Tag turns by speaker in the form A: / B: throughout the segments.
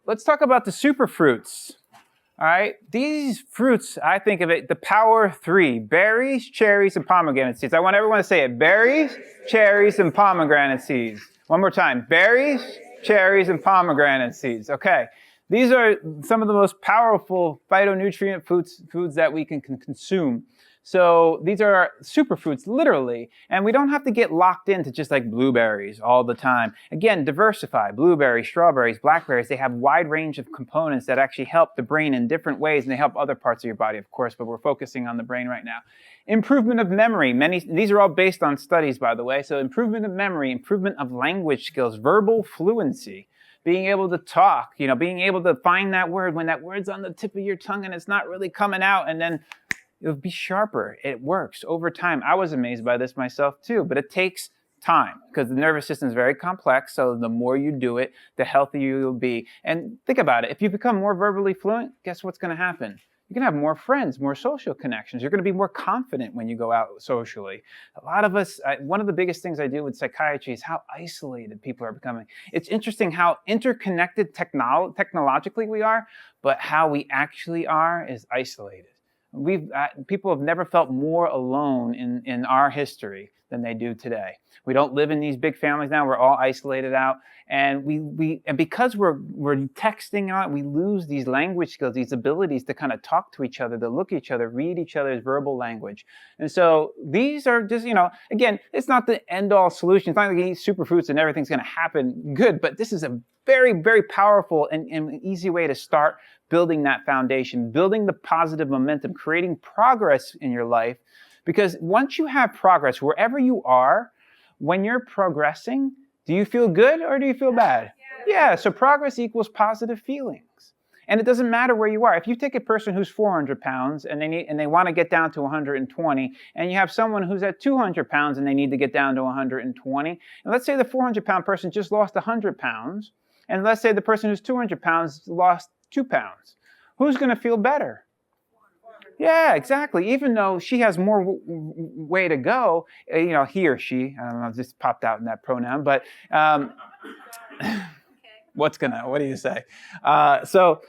A: let's talk about the superfruits. All right, these fruits, I think of it, the power of three: berries, cherries, and pomegranate seeds. I want everyone to say it: berries, cherries, and pomegranate seeds. One more time: berries, cherries, and pomegranate seeds. Okay, these are some of the most powerful phytonutrient foods that we can consume. So these are superfruits, literally, and we don't have to get locked into just like blueberries all the time. Again, diversify. Blueberries, strawberries, blackberries, they have a wide range of components that actually help the brain in different ways, and they help other parts of your body, of course, but we're focusing on the brain right now. Improvement of memory. These are all based on studies, by the way. So improvement of memory, improvement of language skills, verbal fluency. Being able to talk, being able to find that word when that word's on the tip of your tongue and it's not really coming out, and then it'll be sharper. It works over time. I was amazed by this myself too, but it takes time because the nervous system is very complex. So the more you do it, the healthier you'll be. And think about it. If you become more verbally fluent, guess what's going to happen? You're going to have more friends, more social connections. You're going to be more confident when you go out socially. A lot of us, one of the biggest things I do with psychiatry is how isolated people are becoming. It's interesting how interconnected technologically we are, but how we actually are is isolated. People have never felt more alone in our history than they do today. We don't live in these big families now. We're all isolated out, and and because we're texting out, we lose these language skills, these abilities to kind of talk to each other, to look at each other, read each other's verbal language. And so these are just, again, it's not the end-all solution. It's not like you eat superfruits and everything's going to happen good, but this is a very, very powerful and easy way to start building that foundation, building the positive momentum, creating progress in your life. Because once you have progress, wherever you are, when you're progressing, do you feel good or do you feel bad? Yeah, so progress equals positive feelings. And it doesn't matter where you are. If you take a person who's 400 pounds and they want to get down to 120, and you have someone who's at 200 pounds and they need to get down to 120, and let's say the 400-pound person just lost 100 pounds, and let's say the person who's 200 pounds lost 2 pounds. Who's going to feel better? Yeah, exactly. Even though she has more way to go, he or she, I don't know, just popped out in that pronoun, but what do you say? So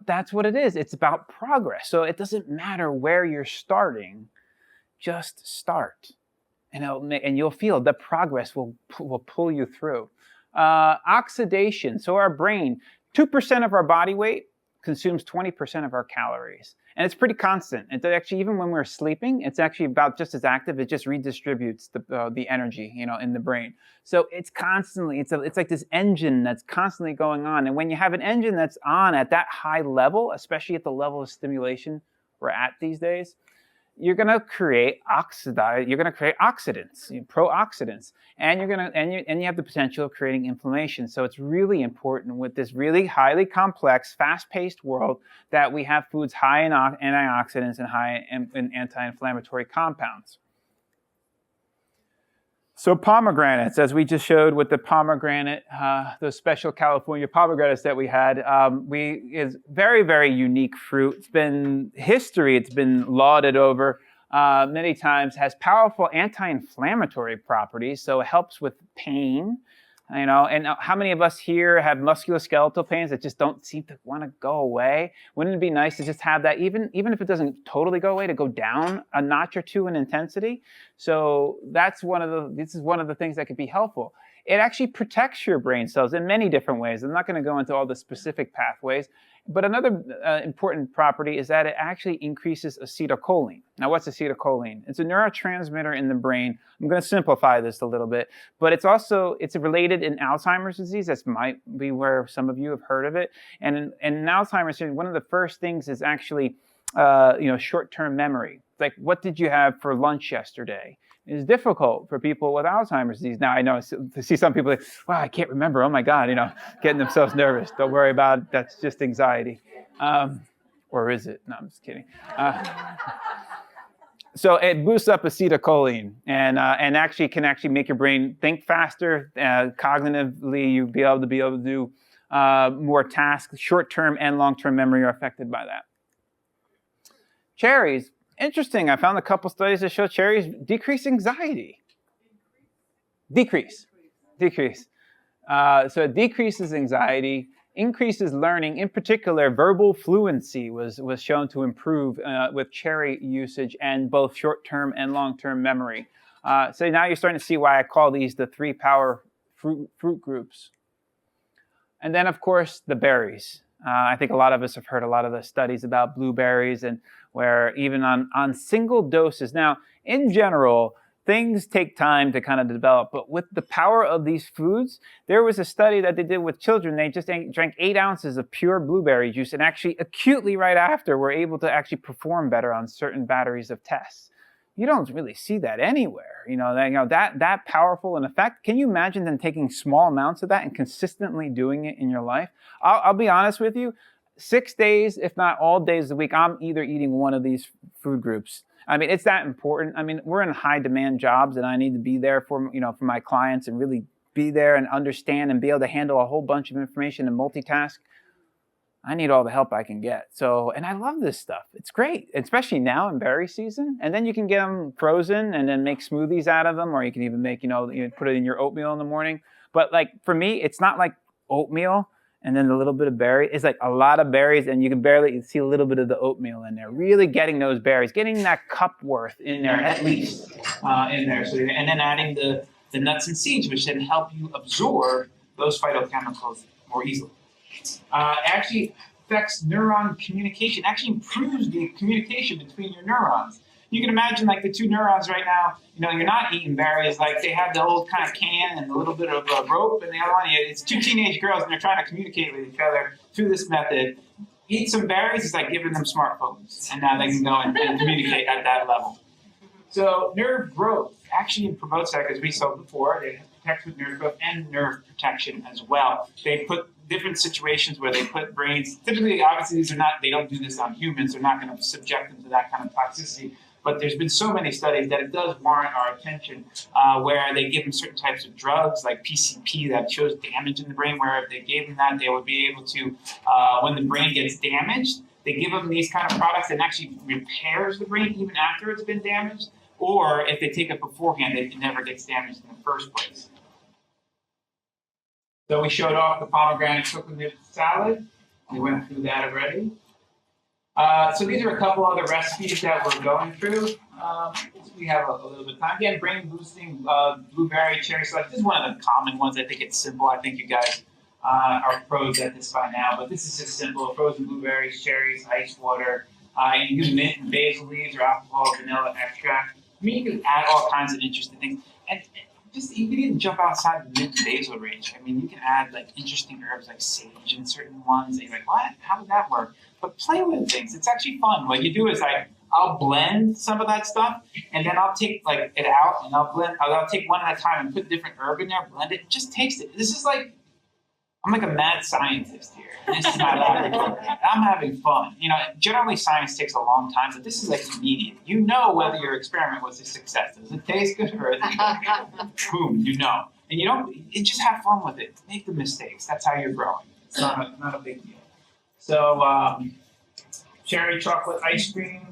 A: that's what it is. It's about progress. So it doesn't matter where you're starting, just start. And you'll feel the progress will pull you through. Oxidation. So our brain, 2% of our body weight consumes 20% of our calories. And it's pretty constant. It's actually, even when we're sleeping, it's actually about just as active. It just redistributes the energy, in the brain. So it's constantly, it's like this engine that's constantly going on. And when you have an engine that's on at that high level, especially at the level of stimulation we're at these days, you're going to create oxidants, pro-oxidants, and you have the potential of creating inflammation. So it's really important with this really highly complex, fast-paced world that we have foods high in antioxidants and high in anti-inflammatory compounds. So pomegranates, as we just showed with the pomegranate, those special California pomegranates that we had, is very, very unique fruit. It's been lauded over many times, has powerful anti-inflammatory properties, so it helps with pain. And how many of us here have musculoskeletal pains that just don't seem to want to go away? Wouldn't it be nice to just have that, even if it doesn't totally go away, to go down a notch or two in intensity? So this is one of the things that could be helpful. It actually protects your brain cells in many different ways. I'm not going to go into all the specific pathways, but another important property is that it actually increases acetylcholine. Now, what's acetylcholine? It's a neurotransmitter in the brain. I'm going to simplify this a little bit, but it's related in Alzheimer's disease. That might be where some of you have heard of it. And in Alzheimer's disease, one of the first things is actually short-term memory. It's like, what did you have for lunch yesterday? It's difficult for people with Alzheimer's disease. Now, I know to see some people like, wow, I can't remember. Oh my God, getting themselves nervous. Don't worry about it. That's just anxiety. Or is it? No, I'm just kidding. So it boosts up acetylcholine and actually can make your brain think faster. Cognitively, you'll be able to do more tasks. Short-term and long-term memory are affected by that. Cherries. Interesting. I found a couple studies that show cherries decrease anxiety. Decrease. So it decreases anxiety. increases learning. In particular, verbal fluency was shown to improve with cherry usage and both short-term and long-term memory. So now you're starting to see why I call these the 3 power fruit groups. And then, of course, the berries. I think a lot of us have heard a lot of the studies about blueberries, and where even on single doses. Now, in general, things take time to kind of develop, but with the power of these foods, there was a study that they did with children. They just drank 8 ounces of pure blueberry juice, and actually acutely right after were able to actually perform better on certain batteries of tests. You don't really see that anywhere. That powerful an effect. Can you imagine them taking small amounts of that and consistently doing it in your life? I'll be honest with you, 6 days, if not all days of the week, I'm either eating one of these food groups. I mean, it's that important. I mean, we're in high demand jobs, and I need to be there for my clients and really be there and understand and be able to handle a whole bunch of information and multitask. I need all the help I can get. So, and I love this stuff. It's great, especially now in berry season. And then you can get them frozen and then make smoothies out of them, or you can even make, put it in your oatmeal in the morning. But like for me, it's not like oatmeal and then a little bit of berry. It's like a lot of berries, and you can barely see a little bit of the oatmeal in there. Really getting those berries, getting that cup worth in there at least in there. So, and then adding the nuts and seeds, which then help you absorb those phytochemicals more easily. Actually affects neuron communication, actually improves the communication between your neurons. You can imagine like the 2 neurons right now, you're not eating berries, like they have the old kind of can and a little bit of rope, and the other one, it's 2 teenage girls and they're trying to communicate with each other through this method. Eat some berries is like giving them smartphones, and now they can go and communicate at that level. So nerve growth actually promotes that, as we saw before. They protect with nerve growth and nerve protection as well. They put different situations where they put brains. Typically, obviously, they don't do this on humans. They're not going to subject them to that kind of toxicity. But there's been so many studies that it does warrant our attention, where they give them certain types of drugs like PCP that shows damage in the brain, where if they gave them that, they would be able to, when the brain gets damaged, they give them these kind of products that actually repairs the brain even after it's been damaged. Or if they take it beforehand, it never gets damaged in the first place. So we showed off the pomegranate coconut salad. We went through that already. So these are a couple other recipes that we're going through. We have a little bit of time. Again, brain boosting blueberry cherry salad. This is one of the common ones. I think it's simple. I think you guys are pros at this by now. But this is just simple. Frozen blueberries, cherries, ice water. You can use mint and basil leaves or alcohol, vanilla extract. I mean, you can add all kinds of interesting things. And just you can even jump outside the mint and basil range. I mean, you can add like interesting herbs like sage and certain ones. And you're like, what? How would that work? But play with things. It's actually fun. What you do is I'll blend some of that stuff, and then I'll take like it out and I'll take one at a time and put different herb in there, blend it, just taste it. This is like, I'm like a mad scientist here. This is my laboratory. I'm having fun. Generally science takes a long time, but this is like immediate. You know whether your experiment was a success. Does it taste good or boom, you know. And you just have fun with it. Make the mistakes. That's how you're growing. It's not a big deal. So cherry chocolate ice cream.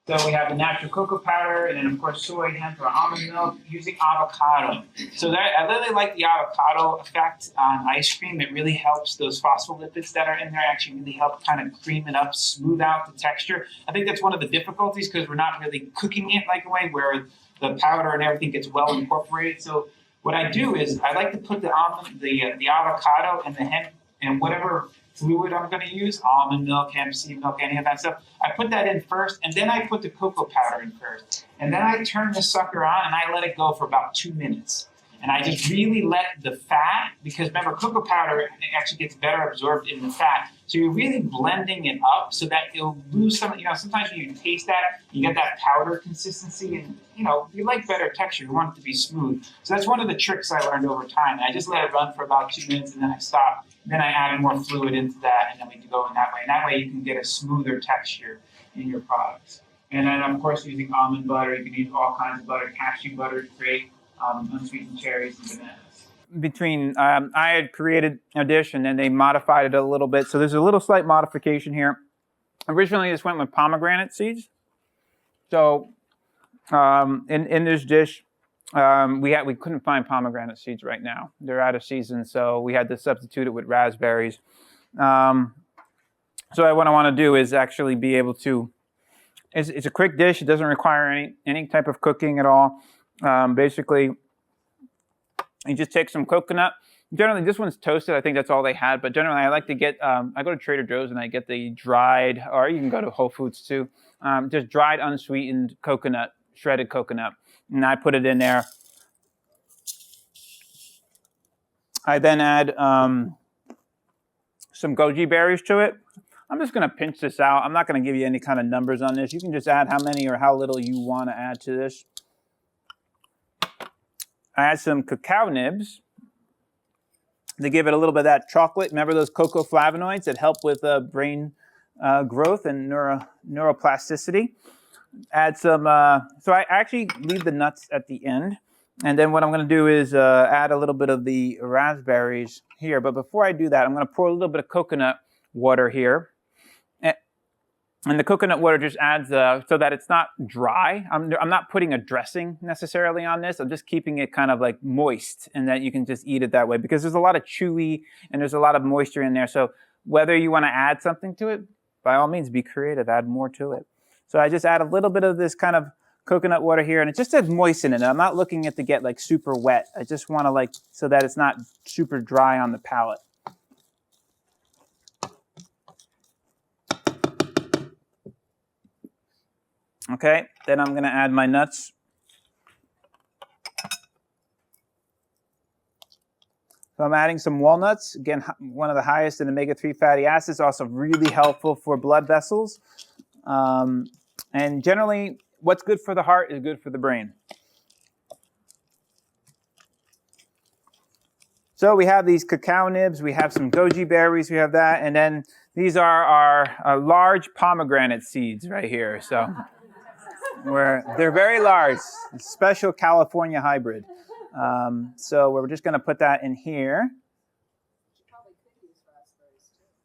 A: So we have the natural cocoa powder, and then of course soy, hemp, or almond milk using avocado. So I really like the avocado effect on ice cream. It really helps those phospholipids that are in there actually really help kind of cream it up, smooth out the texture. I think that's one of the difficulties because we're not really cooking it like a way where the powder and everything gets well incorporated. So what I do is I like to put the avocado and the hemp and whatever fluid I'm going to use, almond milk, hemp seed milk, any of that stuff. I put that in first, and then I put the cocoa powder in first. And then I turn this sucker on, and I let it go for about 2 minutes. And I just really let the fat, because remember, cocoa powder actually gets better absorbed in the fat. So you're really blending it up so that it'll lose some, sometimes when you taste that, you get that powder consistency, and, you like better texture. You want it to be smooth. So that's one of the tricks I learned over time. And I just let it run for about 2 minutes, and then I stop. Then I add more fluid into that, and then we go in that way. And that way you can get a smoother texture in your products. And then, of course, using almond butter. You can use all kinds of butter. Cashew butter is great. Unsweetened cherries and bananas. I had created a dish, and then they modified it a little bit. So there's a little slight modification here. Originally, this went with pomegranate seeds. So in this dish, we couldn't find pomegranate seeds right now. They're out of season, so we had to substitute it with raspberries. So what I want to do is actually be able to. It's a quick dish. It doesn't require any type of cooking at all. Basically, you just take some coconut. Generally, this one's toasted. I think that's all they had. But generally, I like to get. I go to Trader Joe's and I get the dried, or you can go to Whole Foods too. Just dried, unsweetened coconut, shredded coconut, and I put it in there. I then add some goji berries to it. I'm just going to pinch this out. I'm not going to give you any kind of numbers on this. You can just add how many or how little you want to add to this. I add some cacao nibs to give it a little bit of that chocolate. Remember those cocoa flavonoids that help with brain growth and neuroplasticity? Add some, so I actually leave the nuts at the end. And then what I'm going to do is add a little bit of the raspberries here. But before I do that, I'm going to pour a little bit of coconut water here. And the coconut water just adds so that it's not dry. I'm not putting a dressing necessarily on this. I'm just keeping it kind of like moist, and that you can just eat it that way because there's a lot of chewy and there's a lot of moisture in there. So whether you want to add something to it, by all means, be creative. Add more to it. So I just add a little bit of this kind of coconut water here, and it just says moisten it. I'm not looking at to get like super wet. I just want to so that it's not super dry on the palate. Okay, then I'm going to add my nuts. So I'm adding some walnuts. Again, one of the highest in omega-3 fatty acids, also really helpful for blood vessels. And generally, what's good for the heart is good for the brain. So we have these cacao nibs, we have some goji berries, we have that, and then these are our large pomegranate seeds right here. So they're very large, special California hybrid. So we're just going to put that in here.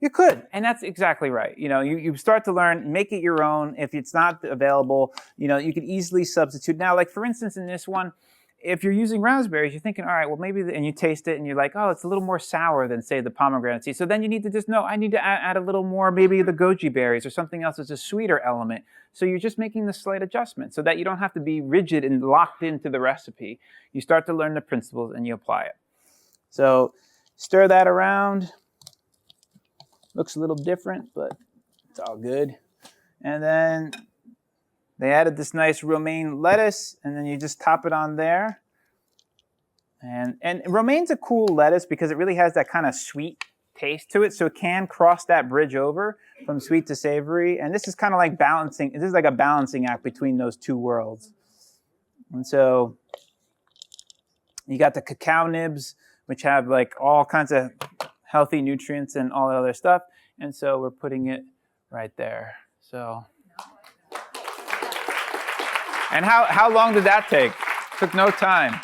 A: You could, and that's exactly right. You know, you start to learn, make it your own. If it's not available, you know, you could easily substitute. Now, like for instance, in this one, if you're using raspberries, you're thinking, all right, well maybe, and you taste it and you're like, oh, it's a little more sour than say the pomegranate seed. So then you need to just know, I need to add a little more, maybe the goji berries or something else as a sweeter element. So you're just making the slight adjustment so that you don't have to be rigid and locked into the recipe. You start to learn the principles and you apply it. So stir that around. Looks a little different, but it's all good. And then they added this nice romaine lettuce, and then you just top it on there. And romaine's a cool lettuce because it really has that kind of sweet taste to it, so it can cross that bridge over from sweet to savory. And this is kind of like balancing. This is like a balancing act between those two worlds. And so you got the cacao nibs, which have like all kinds of healthy nutrients and all that other stuff. And so we're putting it right there. So. And how long did that take? Took no time.